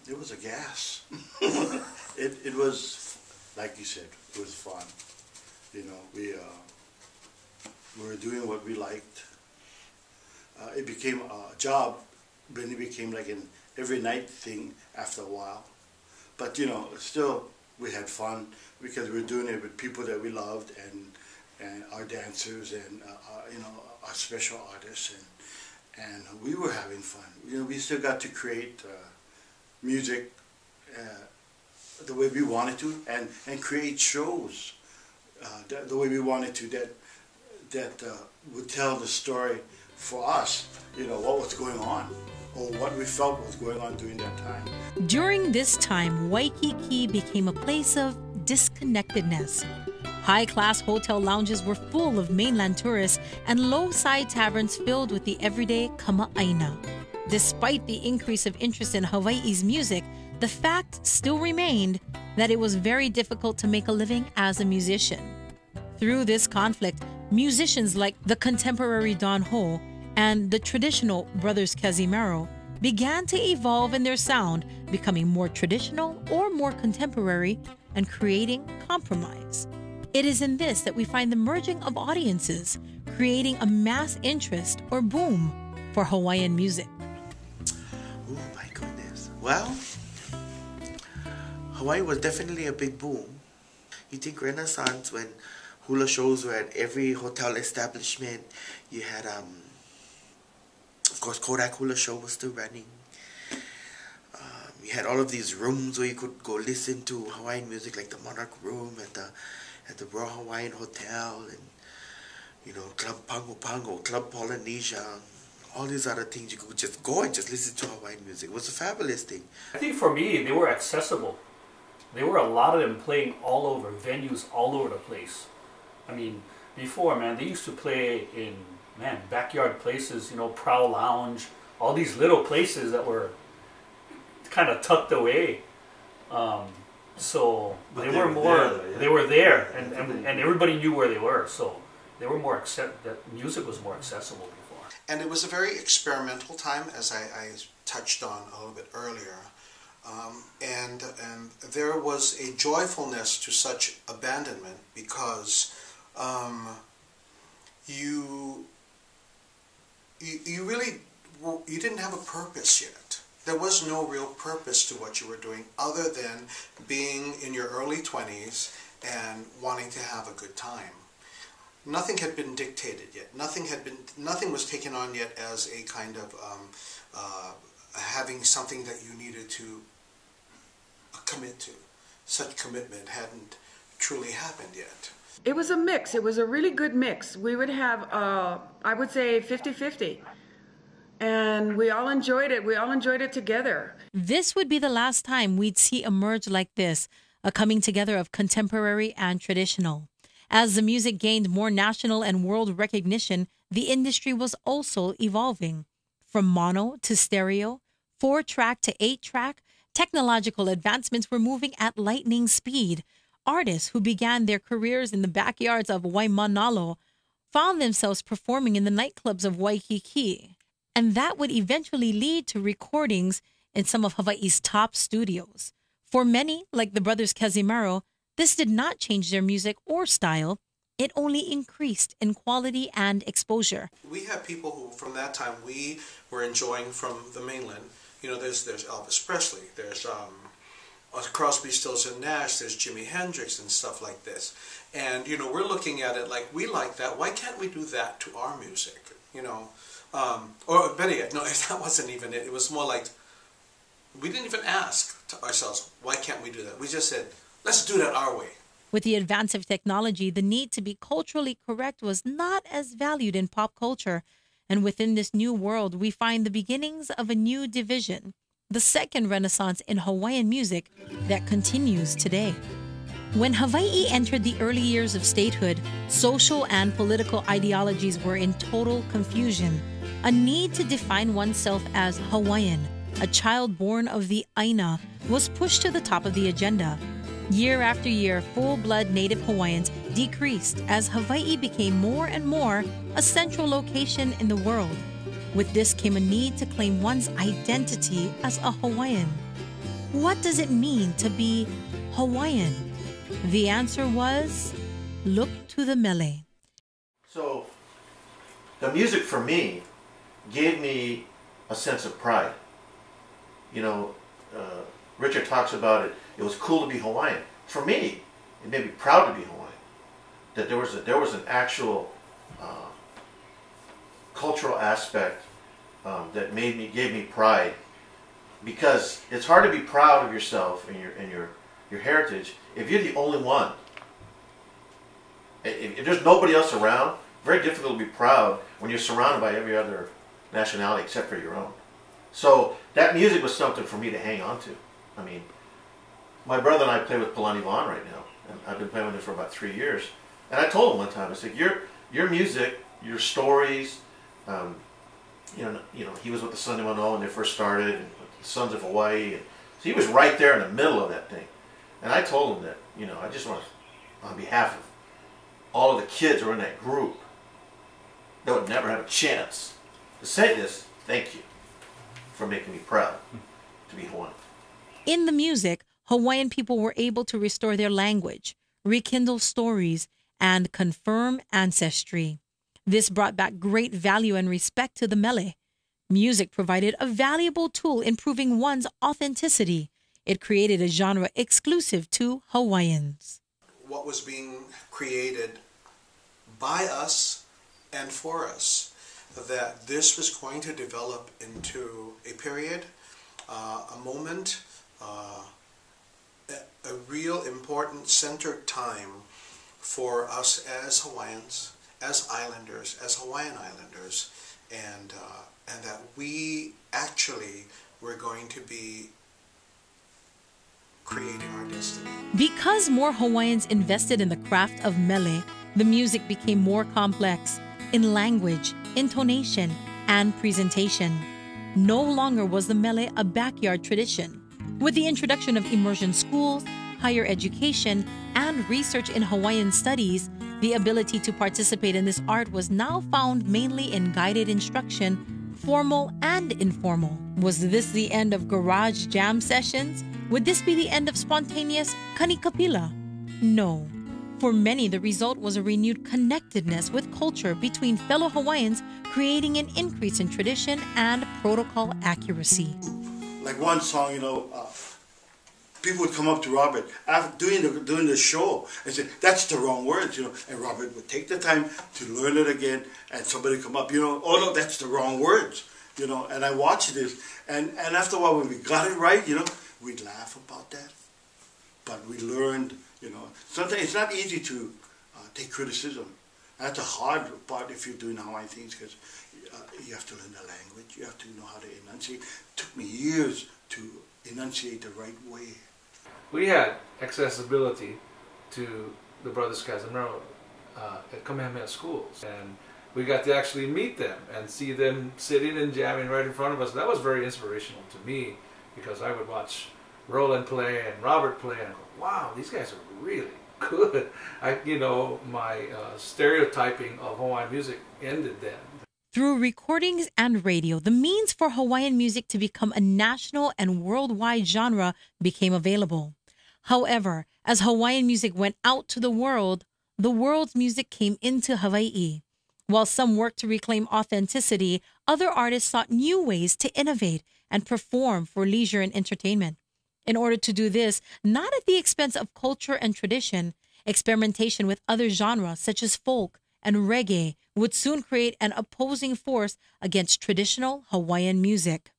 It was a gas. It was, like you said, it was fun. You know, we were doing what we liked. It became a job, then it became like an every night thing after a while. But you know, still we had fun because we were doing it with people that we loved and our dancers and you know, our special artists, and we were having fun. You know, we still got to create music the way we wanted to, and create shows the way we wanted to that would tell the story for us, you know, what was going on or what we felt was going on during that time. During this time, Waikiki became a place of disconnectedness. High-class hotel lounges were full of mainland tourists and low-side taverns filled with the everyday kama'aina. Despite the increase of interest in Hawaii's music, the fact still remained that it was very difficult to make a living as a musician. Through this conflict, musicians like the contemporary Don Ho and the traditional Brothers Casimiro began to evolve in their sound, becoming more traditional or more contemporary and creating compromise. It is in this that we find the merging of audiences, creating a mass interest or boom for Hawaiian music. Oh my goodness. Well, Hawaii was definitely a big boom. You think Renaissance, when hula shows were at every hotel establishment, you had, of course, Kodak Hula Show was still running. You had all of these rooms where you could go listen to Hawaiian music, like the Monarch Room at the Royal Hawaiian Hotel, and you know, Club Pango Pango, Club Polynesia, all these other things. You could just go and just listen to Hawaiian music. It was a fabulous thing. I think for me, they were accessible. There were a lot of them playing all over, venues all over the place. I mean, before, man, they used to play in, man, backyard places, you know, Prow Lounge, all these little places that were kind of tucked away. So they were more, they were there, and everybody knew where they were. So they were more that music was more accessible before. And it was a very experimental time, as I touched on a little bit earlier. And there was a joyfulness to such abandonment because you really, you didn't have a purpose yet. There was no real purpose to what you were doing other than being in your early 20s and wanting to have a good time. Nothing had been dictated yet. Nothing was taken on yet as a kind of having something that you needed to commit to. Such commitment hadn't truly happened yet. It was a mix. It was a really good mix. We would have, I would say, 50-50. And we all enjoyed it. We all enjoyed it together. This would be the last time we'd see a merge like this, a coming together of contemporary and traditional. As the music gained more national and world recognition, the industry was also evolving. From mono to stereo, 4-track to 8-track, technological advancements were moving at lightning speed. Artists who began their careers in the backyards of Waimanalo found themselves performing in the nightclubs of Waikiki. And that would eventually lead to recordings in some of Hawaii's top studios. For many, like the Brothers Casimiro, this did not change their music or style. It only increased in quality and exposure. We have people who, from that time, we were enjoying from the mainland. You know, there's Elvis Presley, there's Crosby, Stills and Nash, there's Jimi Hendrix and stuff like this. And, you know, we're looking at it like, we like that. Why can't we do that to our music? You know, or better yet, no, that wasn't even it. It was more like, we didn't even ask to ourselves, why can't we do that? We just said, let's do that our way. With the advance of technology, the need to be culturally correct was not as valued in pop culture. And within this new world, we find the beginnings of a new division, the second renaissance in Hawaiian music that continues today. When Hawaii entered the early years of statehood, social and political ideologies were in total confusion. A need to define oneself as Hawaiian, a child born of the Aina, was pushed to the top of the agenda. Year after year, full-blood native Hawaiians decreased as Hawaii became more and more a central location in the world. With this came a need to claim one's identity as a Hawaiian. What does it mean to be Hawaiian? The answer was, look to the Mele. So, the music for me gave me a sense of pride. You know, Richard talks about it. It was cool to be Hawaiian. For me, it made me proud to be Hawaiian. That there was an actual cultural aspect that gave me pride. Because it's hard to be proud of yourself and your heritage if you're the only one. If there's nobody else around, very difficult to be proud when you're surrounded by every other nationality except for your own. So that music was something for me to hang on to. I mean, my brother and I play with Palani Vaughn right now, and I've been playing with him for about 3 years. And I told him one time, I said, your music, your stories, you know, he was with the Sons of Manoa when they first started, and the Sons of Hawaii, and so he was right there in the middle of that thing. And I told him that, you know, I just want to, on behalf of all of the kids who are in that group that would never have a chance to say this, thank you for making me proud to be Hawaiian. In the music, Hawaiian people were able to restore their language, rekindle stories, and confirm ancestry. This brought back great value and respect to the Mele. Music provided a valuable tool in proving one's authenticity. It created a genre exclusive to Hawaiians. What was being created by us and for us, that this was going to develop into a period, a moment, a real important centered time for us as Hawaiians, as islanders, as Hawaiian islanders, and that we actually were going to be creating our destiny. Because more Hawaiians invested in the craft of Mele, the music became more complex in language, intonation, and presentation. No longer was the Mele a backyard tradition. With the introduction of immersion schools, higher education, and research in Hawaiian studies, the ability to participate in this art was now found mainly in guided instruction, formal and informal. Was this the end of garage jam sessions? Would this be the end of spontaneous kanikapila? No. For many, the result was a renewed connectedness with culture between fellow Hawaiians, creating an increase in tradition and protocol accuracy. Like one song, you know, people would come up to Robert after doing the show and say, that's the wrong words, you know, and Robert would take the time to learn it again, and somebody come up, you know, oh no, that's the wrong words, you know, and I watched this, and after a while when we got it right, you know, we'd laugh about that, but we learned, you know, sometimes it's not easy to take criticism. That's a hard part if you're doing Hawaiian things, because you have to learn the language, you have to know how to enunciate. It took me years to enunciate the right way. We had accessibility to the Brothers Casimiro at Kamehameha schools, and we got to actually meet them and see them sitting and jamming right in front of us. That was very inspirational to me, because I would watch Roland play and Robert play and go, wow, these guys are really good. My stereotyping of Hawaiian music ended then. Through recordings and radio, the means for Hawaiian music to become a national and worldwide genre became available. However, as Hawaiian music went out to the world's music came into Hawaii. While some worked to reclaim authenticity, other artists sought new ways to innovate and perform for leisure and entertainment. In order to do this, not at the expense of culture and tradition, experimentation with other genres such as folk and reggae would soon create an opposing force against traditional Hawaiian music.